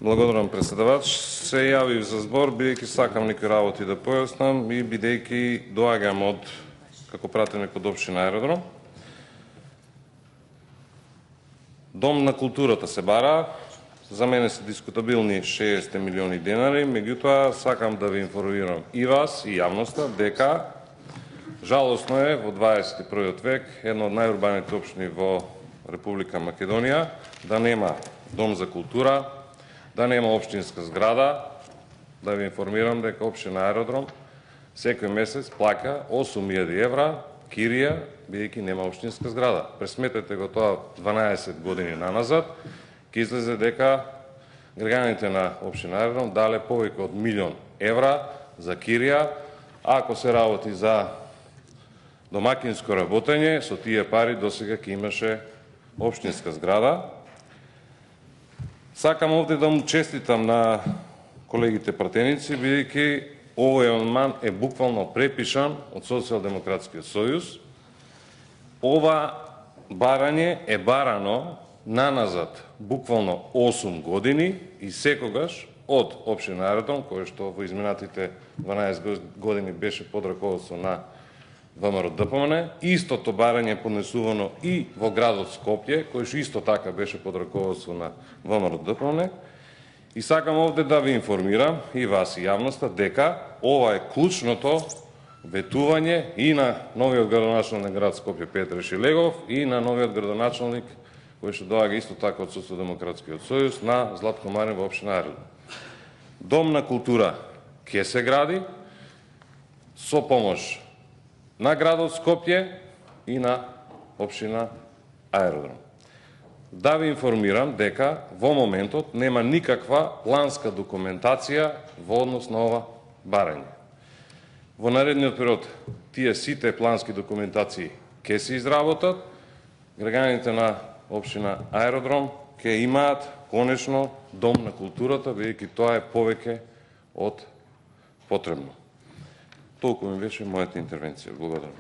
Благодарам, председавач. Се јавив за збор, бидејќи сакам некои работи да појаснам и бидејќи доаѓам како пратеник од општина Аеродром. Дом на културата се бара, за мене се дискутабилни 60 милиони денари, меѓутоа сакам да ви информирам и вас и јавноста дека жалосно е во 21. век една од најурбаните општини во Република Македонија да нема дом за култура, да нема општинска зграда. Да ви информирам дека општина Аеродром секој месец плаќа 8.000 евра кирија, бидејќи нема општинска зграда. Пресметете го тоа 12 години наназад, ќе излезе дека граѓаните на општина Аеродром дале повеќе од 1.000.000 евра за кирија. Ако се работи за домакинско работење, со тие пари досега ќе имаше општинска зграда. Сакам овде да му честитам на колегите пратеници, бидејќи овој амандман е буквално препишан од Социјалдемократскиот сојуз. Ова барање е барано наназад буквално 8 години и секогаш од општина Аеродром, кој што во изминатите 12 години беше под раководство на ВМРО-ДПМН, истото барање поднесувано и во градот Скопје, кој што исто така беше под раководство на ВМРО-ДПМН. И сакам овде да ви информирам и вас и јавноста дека ова е клучното ветување и на новиот градоначалник на град Скопје Петар Шилегов и на новиот градоначалник кој што доаѓа исто така од Социјалдемократскиот сојуз на Златко Марин во општина Аеродром. Дом на култура ќе се гради со помош на градот Скопје и на општина Аеродром. Да ви информирам дека во моментот нема никаква планска документација во однос на ова барање. Во наредниот период тие сите плански документации ќе се изработат, граѓаните на општина Аеродром ќе имаат конечно дом на културата, бидејќи тоа е повеќе од потребно. Толку ми беше мојата интервенција. Благодарам.